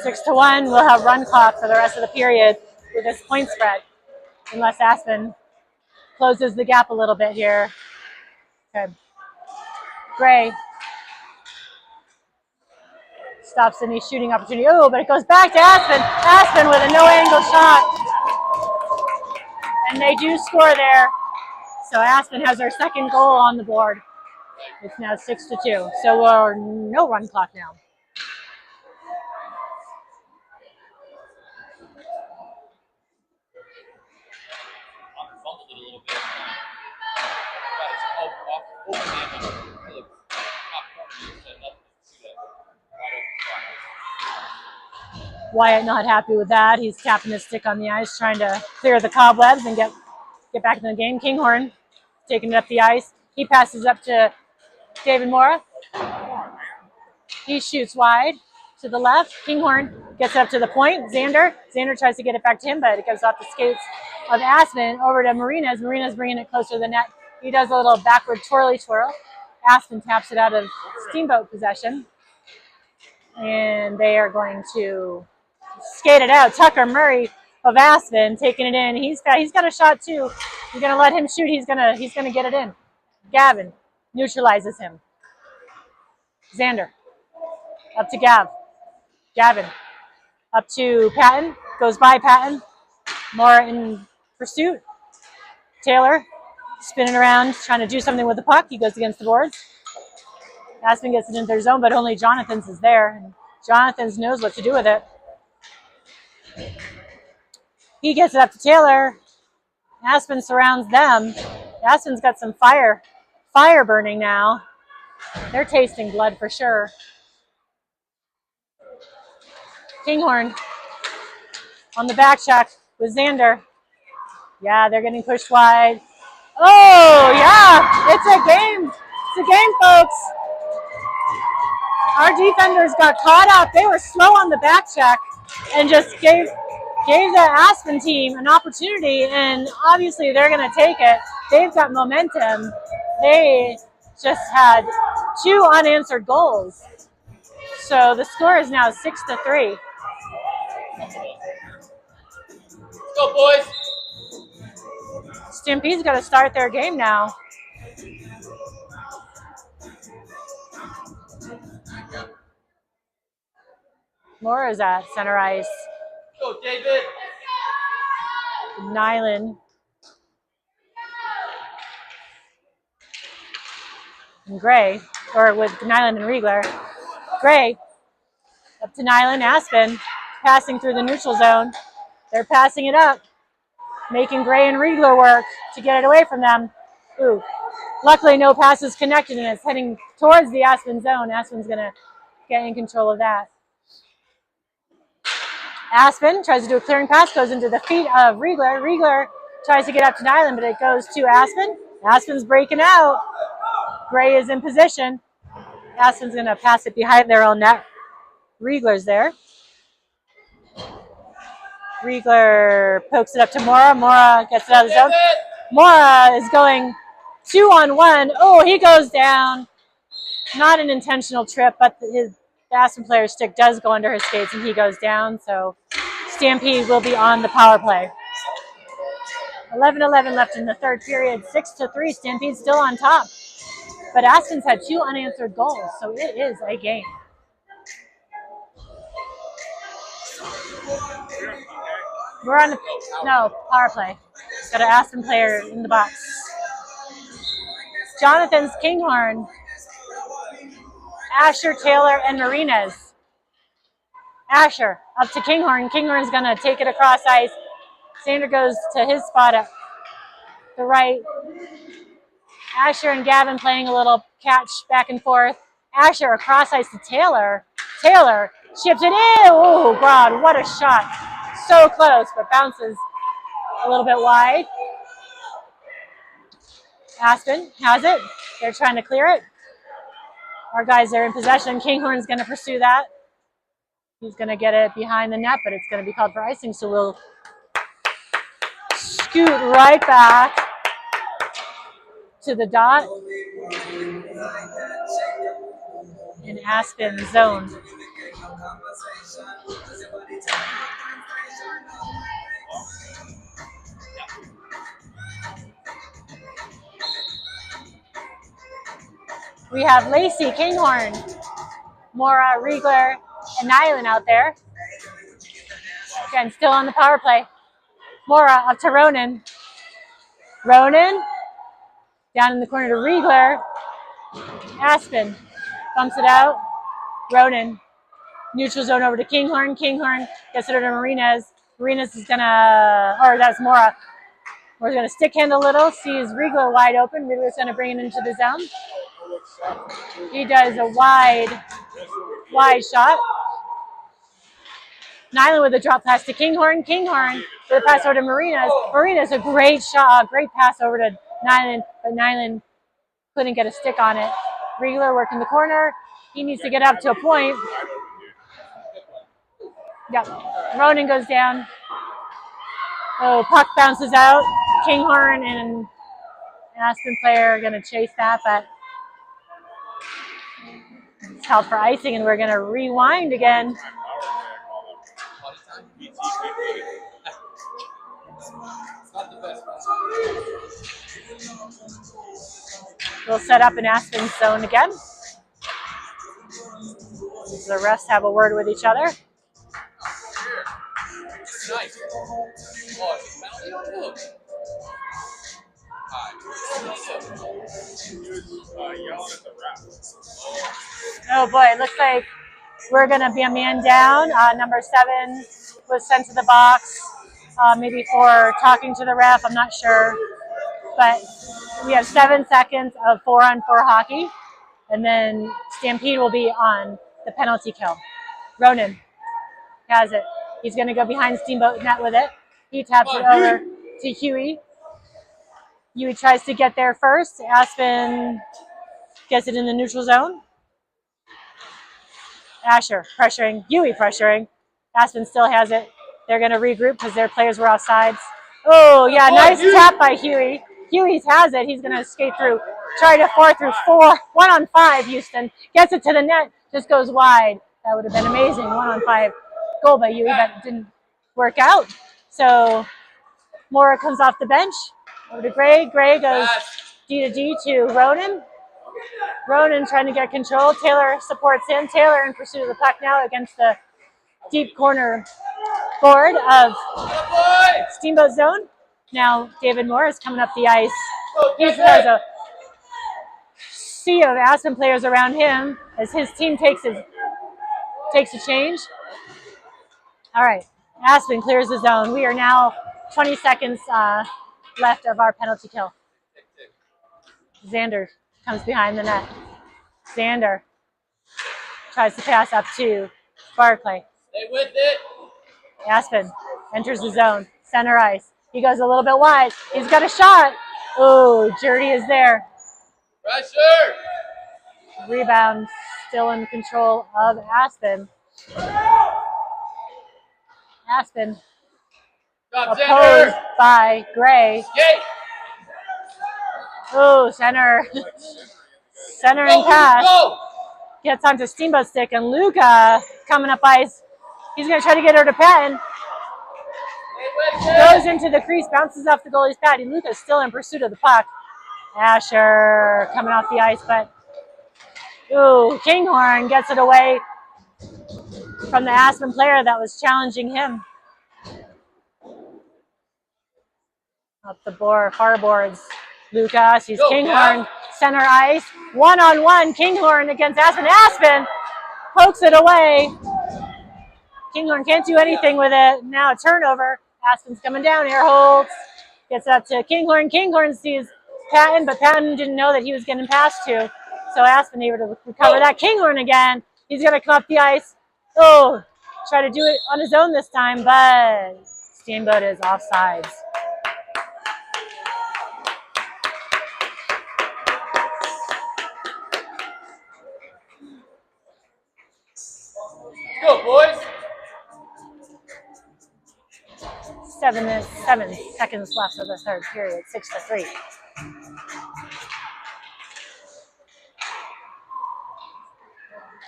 6-1. We'll have run clock for the rest of the period with this point spread, unless Aspen closes the gap a little bit here. Okay. Gray stops any shooting opportunity. Oh, but it goes back to Aspen. Aspen with a no-angle shot. And they do score there. So Aspen has their second goal on the board. It's now 6-2. So we're no run clock now. Fumbled it a little bit. But it's open handed to the top corner. So nothing to see that. Wyatt not happy with that. He's tapping his stick on the ice, trying to clear the cobwebs and get back in the game. Kinghorn taking it up the ice. He passes up to David Mora. He shoots wide to the left. Kinghorn gets up to the point. Xander tries to get it back to him, but it goes off the skates of Aspen over to Marinas. Marinas bringing it closer to the net. He does a little backward twirly twirl. Aspen taps it out of Steamboat possession. And they are going to skate it out. Tucker Murray of Aspen taking it in. He's got a shot too. You're gonna let him shoot. He's gonna get it in. Gavin neutralizes him. Xander up to Gav. Gavin up to Patton. Goes by Patton. More in pursuit. Taylor spinning around, trying to do something with the puck. He goes against the boards. Aspen gets it into their zone, but only Jonathan's is there. And Jonathan's knows what to do with it. He gets it up to Taylor. Aspen surrounds them. Aspen's got some fire burning now. They're tasting blood for sure. Kinghorn on the back check with Xander. Yeah, they're getting pushed wide. Oh, yeah, it's a game. It's a game, folks. Our defenders got caught up. They were slow on the back check and just gave the Aspen team an opportunity, and obviously they're going to take it. They've got momentum. They just had 2 unanswered goals. So the score is now 6-3. Let's go, boys. Stimpee's got to start their game now. Mora's at center ice. Go, David. Nyland and Gray, or with Nyland and Riegler. Gray up to Nyland. Aspen passing through the neutral zone. They're passing it up, making Gray and Riegler work to get it away from them. Ooh, luckily no passes connected, and it's heading towards the Aspen zone. Aspen's going to get in control of that. Aspen tries to do a clearing pass, goes into the feet of Riegler. Riegler tries to get up to Nyland, but it goes to Aspen. Aspen's breaking out. Gray is in position. Aspen's going to pass it behind their own net. Riegler's there. Riegler pokes it up to Mora. Mora gets it out of the zone. Mora is going 2-on-1. Oh, he goes down. Not an intentional trip, but the Aspen player's stick does go under his skates and he goes down. So Stampede will be on the power play. 11:11 left in the third period. 6-3. Stampede still on top. But Aspen's had 2 unanswered goals, so it is a game. We're on the power play. Got an Aspen player in the box. Jonathan's Kinghorn, Asher, Taylor, and Marinas. Asher up to Kinghorn. Kinghorn's going to take it across ice. Xander goes to his spot at the right. Asher and Gavin playing a little catch back and forth. Asher across ice to Taylor. Taylor chips it in. Oh, God, what a shot. So close, but bounces a little bit wide. Aspen has it. They're trying to clear it. Our guys are in possession. Kinghorn's going to pursue that. He's going to get it behind the net, but it's going to be called for icing, so we'll scoot right back to the dot in Aspen zone. We have Lacey, Kinghorn, Mora, Riegler, and Nyland out there. Again, still on the power play. Mora up to Ronan. Ronan down in the corner to Riegler. Aspen bumps it out. Ronan. Neutral zone over to Kinghorn. Kinghorn gets it over to Marinas. Marinas is gonna, or that's Mora. Mora's gonna stick hand a little. Sees Riegler wide open. Riegler's gonna bring it into the zone. He does a wide shot. Nyland with a drop pass to Kinghorn. Kinghorn with a pass over to Marinas. Marinas a great shot, great pass over to Nyland, but Nyland couldn't get a stick on it. Riegler working the corner. He needs to get up to a point. Yep. Ronan goes down. Oh, puck bounces out. Kinghorn and Aspen player are going to chase that, but it's held for icing, and we're going to rewind again. We'll set up an Aspen zone again. The refs have a word with each other. Nice. Oh, it's a penalty. Oh boy, it looks like we're going to be a man down. Number 7 was sent to the box, maybe for talking to the ref. I'm not sure. But we have 7 seconds of 4-on-4 hockey. And then Stampede will be on the penalty kill. Ronan has it. He's going to go behind Steamboat net with it. He taps it over to Huey. Huey tries to get there first. Aspen gets it in the neutral zone. Asher pressuring. Huey pressuring. Aspen still has it. They're going to regroup because their players were offsides. Oh, yeah, nice tap by Huey. Huey has it. He's going to skate through. Try to 4 through 4. 1-on-5, Houston. Gets it to the net. Just goes wide. That would have been amazing. 1-on-5 goal by Huey, but didn't work out. So Mora comes off the bench. Over to Gray. Gray goes D to D to Ronan. Ronan trying to get control. Taylor supports him. Taylor in pursuit of the puck now against the deep corner board of Steamboat zone. Now David Moore is coming up the ice. He has a sea of Aspen players around him as his team takes a change. All right, Aspen clears the zone. We are now 20 seconds left of our penalty kill. Xander comes behind the net. Xander tries to pass up to Barclay. Stay with it. Aspen enters the zone. Center ice. He goes a little bit wide. He's got a shot. Oh, Jerdy is there. Pressure. Rebound still in control of Aspen. Aspen opposed by Gray. Skate. Oh, center. Centering pass. Gets onto Steamboat stick, and Luca coming up ice. He's going to try to get her to Patton. Goes into the crease, bounces off the goalie's pad. Luca's still in pursuit of the puck. Asher coming off the ice, but Kinghorn gets it away from the Aspen player that was challenging him. Up the far boards. Luca sees Kinghorn, center ice. 1-on-1, Kinghorn against Aspen. Aspen pokes it away. Kinghorn can't do anything with it. Now a turnover. Aspen's coming down, air holds. Gets up to Kinghorn. Kinghorn sees Patton, but Patton didn't know that he was getting passed to. So Aspen able to recover that. Kinghorn again. He's going to come up the ice. Try to do it on his own this time, but Steamboat is offsides. Go, boys. 7 seconds left of the third period. 6-3.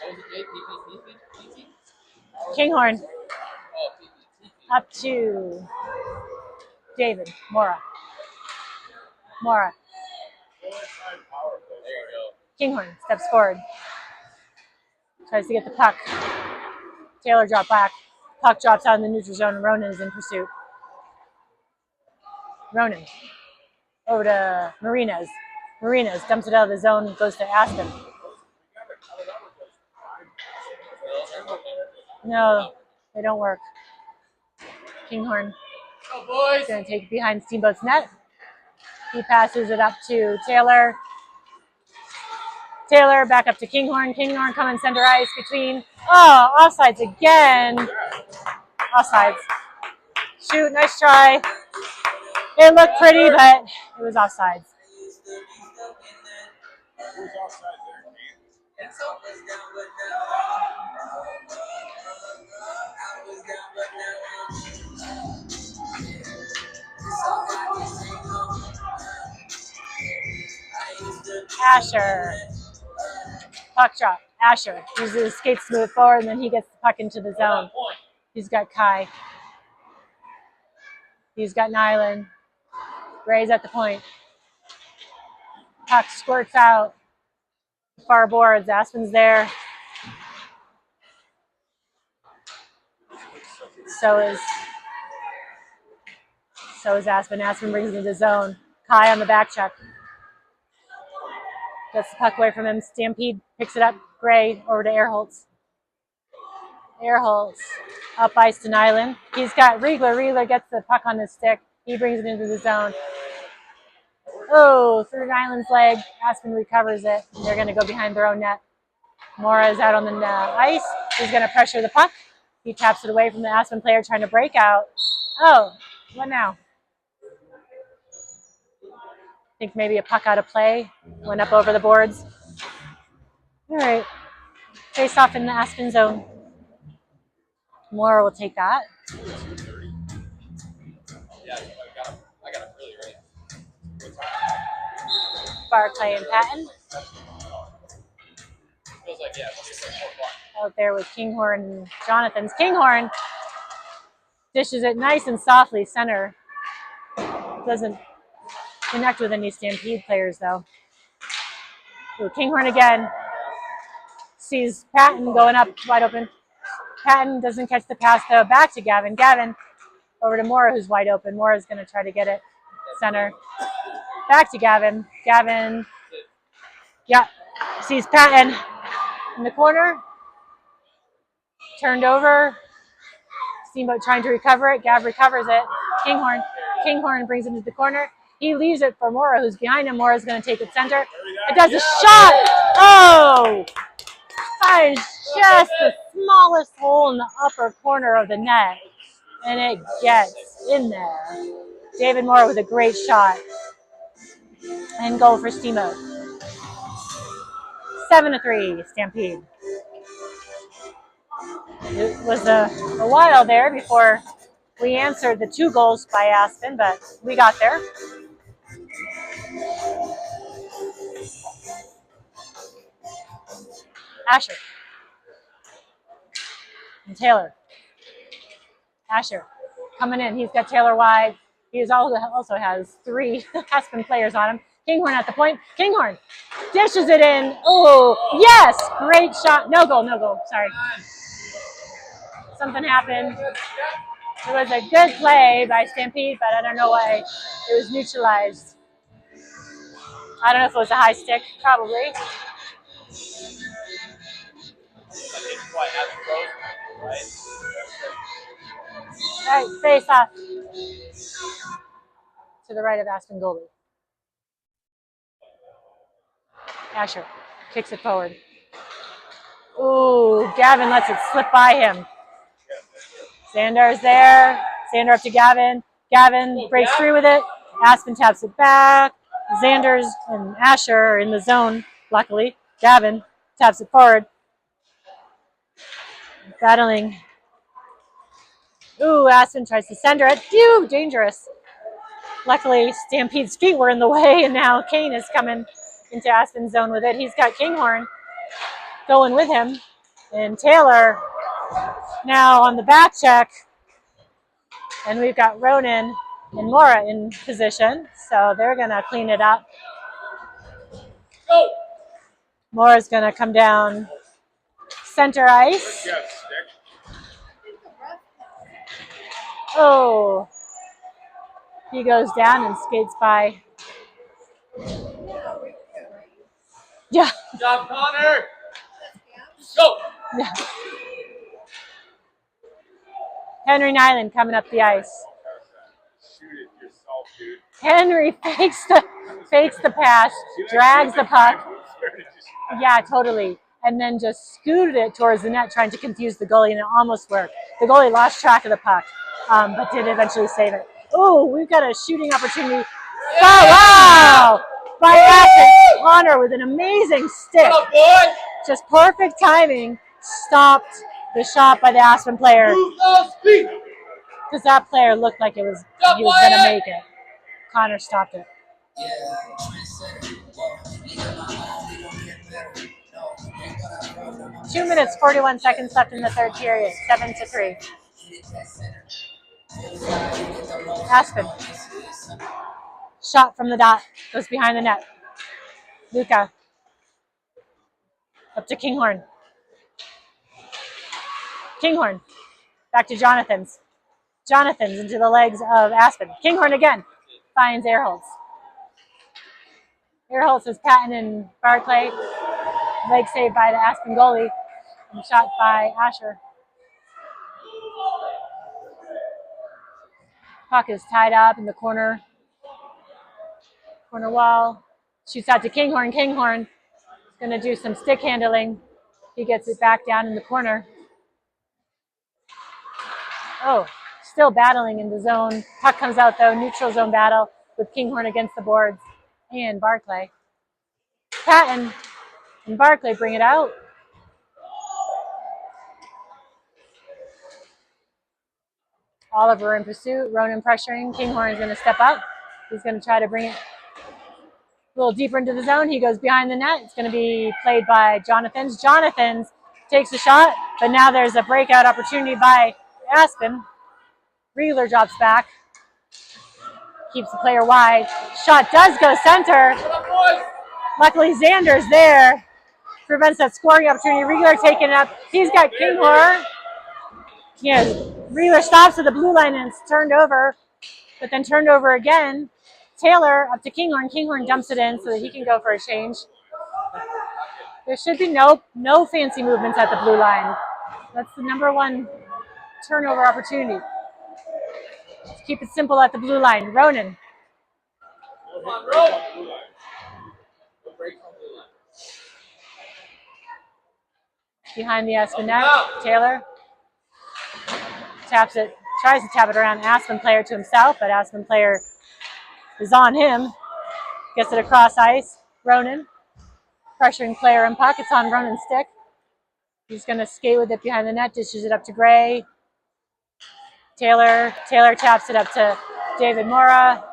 was it, JPP? Kinghorn Oh, PP. up to David. Mora. Full-time power play. There you go. Kinghorn steps forward. Tries to get the puck. Taylor dropped back. Puck drops out in the neutral zone, and Ronan is in pursuit. Ronan. Over to Marinas. Marinas dumps it out of the zone, goes to Aspen. No, they don't work. Kinghorn Go, boys. is going to take it behind Steamboat's net. He passes it up to Taylor. Taylor back up to Kinghorn. Kinghorn coming center ice between. Oh, offsides again. Offsides. Shoot, nice try. It looked pretty, but it was offsides. Who's offside there, Keith? Asher. Puck drop. Asher uses his skate to move forward, and then he gets the puck into the zone. He's got Kai. He's got Nyland. Gray's at the point. Puck squirts out. Far boards. Aspen's there. So is Aspen. Aspen brings it into the zone. Kai on the back check. Gets the puck away from him. Stampede picks it up. Gray over to Airholtz. Airholtz up ice to Nyland. He's got Riegler. Riegler gets the puck on his stick. He brings it into the zone. Oh, through Nyland's leg. Aspen recovers it. They're going to go behind their own net. Mora is out on the ice. He's going to pressure the puck. He taps it away from the Aspen player trying to break out. Oh, what now? I think maybe a puck out of play. Went up over the boards. All right. Face off in the Aspen zone. Mora will take that. Yeah, I got him really right. Barclay and Patton. Feels like, yeah, it's like 4 o'clock. Out there with Kinghorn and Jonathan's. Kinghorn dishes it nice and softly center. Doesn't connect with any Stampede players, though. Ooh, Kinghorn again. Sees Patton going up wide open. Patton doesn't catch the pass, though. Back to Gavin. Gavin over to Mora, who's wide open. Mora's going to try to get it center. Back to Gavin. Gavin, yeah, sees Patton in the corner. Turned over. Steamboat trying to recover it. Gav recovers it. Kinghorn brings it into the corner. He leaves it for Mora, who's behind him. Mora's going to take it center. It does a shot. Oh! Finds just the smallest hole in the upper corner of the net. And it gets in there. David Mora with a great shot. And goal for Steamboat. 7-3, Stampede. It was a while there before we answered the 2 goals by Aspen, but we got there. Asher. And Taylor. Asher coming in. He's got Taylor wide. He also has 3 Aspen players on him. Kinghorn at the point. Kinghorn dishes it in. Oh, yes! Great shot. No goal. Sorry. Something happened. It was a good play by Stampede, but I don't know why it was neutralized. I don't know if it was a high stick. Probably. I think why having throws, right? All right, face off to the right of Aspen goalie. Asher kicks it forward. Ooh, Gavin lets it slip by him. Sandar's there. Sandar up to Gavin. Gavin breaks free with it. Aspen taps it back. Xanders and Asher are in the zone, luckily. Gavin taps it forward. Battling. Ooh, Aspen tries to send her it. Phew, dangerous. Luckily, Stampede's feet were in the way, and now Kane is coming into Aspen's zone with it. He's got Kinghorn going with him. And Taylor now on the back check. And we've got Ronan and Mora in position. So they're going to clean it up. Go! Mora's going to come down center ice. Yes, Nick. Oh. He goes down and skates by. Yeah. Good job, Connor! Go! Yeah. Henry Nyland coming up the ice. Shoot it yourself, dude. Henry fakes the pass, drags the puck. Yeah, totally. And then just scooted it towards the net, trying to confuse the goalie, and it almost worked. The goalie lost track of the puck, but did eventually save it. Oh, we've got a shooting opportunity. Oh, wow! By Aspen. Connor with an amazing stick. Go, boy! Just perfect timing. Stopped the shot by the Aspen player. Move those feet! Because that player looked like he was going to make it. Connor stopped it. 2 minutes, 41 seconds left in the third period. 7-3. Aspen. Shot from the dot. Goes behind the net. Luca. Up to Kinghorn. Kinghorn. Back to Jonathan's. Jonathan's into the legs of Aspen. Kinghorn again. Finds Airholtz. Airholtz is Patton and Barclay. Leg saved by the Aspen goalie. And shot by Asher. Puck is tied up in the corner. Corner wall. Shoots out to Kinghorn. Kinghorn is going to do some stick handling. He gets it back down in the corner. Oh, still battling in the zone. Puck comes out though. Neutral zone battle with Kinghorn against the boards and Barclay. Patton and Barclay bring it out. Oliver in pursuit. Ronan pressuring. Kinghorn is going to step up. He's going to try to bring it a little deeper into the zone. He goes behind the net. It's going to be played by Jonathans. Jonathans takes a shot, but now there's a breakout opportunity by Aspen. Reeler drops back. Keeps the player wide. Shot does go center. Luckily, Xander's there. Prevents that scoring opportunity. Reeler taking it up. He's got Kinghorn. Yes. Reeler stops at the blue line and it's turned over, but then turned over again. Taylor up to Kinghorn. Kinghorn dumps it in so that he can go for a change. There should be no fancy movements at the blue line. That's the number one turnover opportunity. Let's keep it simple at the blue line. Ronan. Come on, Ronan. Behind the Aspen net. Taylor taps it, tries to tap it around Aspen player to himself, but Aspen player is on him. Gets it across ice. Ronan pressuring player and puck. It's on Ronan's stick. He's going to skate with it behind the net, dishes it up to Gray. Taylor taps it up to David Mora.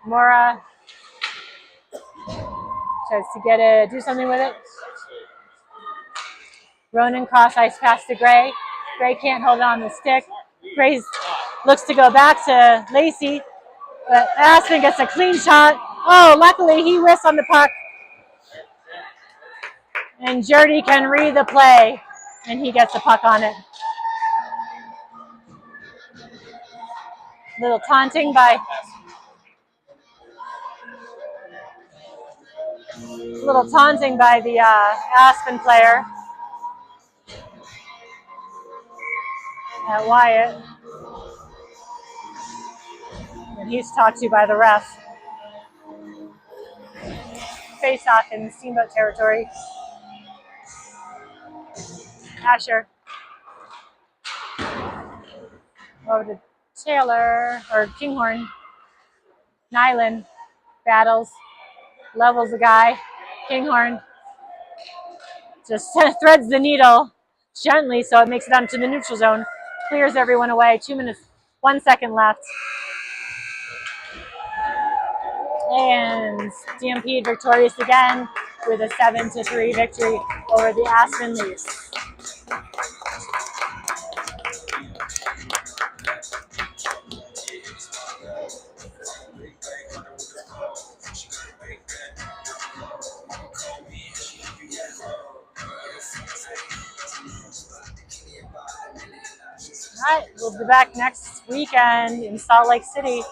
Mora tries to get it, do something with it. Ronan cross ice pass to Gray. Gray can't hold it on the stick. Gray looks to go back to Lacey, but Aspen gets a clean shot. Oh, luckily he whiffs on the puck. And Jurdy can read the play, and he gets the puck on it. Little taunting by the Aspen player at Wyatt. And he's talked to by the ref. Face off in Steamboat territory. Asher. Over to Taylor, or Kinghorn. Nyland battles, levels the guy. Kinghorn just threads the needle gently so it makes it onto the neutral zone. Clears everyone away. 2 minutes, 1 second left. And DMP victorious again. with a 7-3 victory over the Aspen Leafs. All right, we'll be back next weekend in Salt Lake City.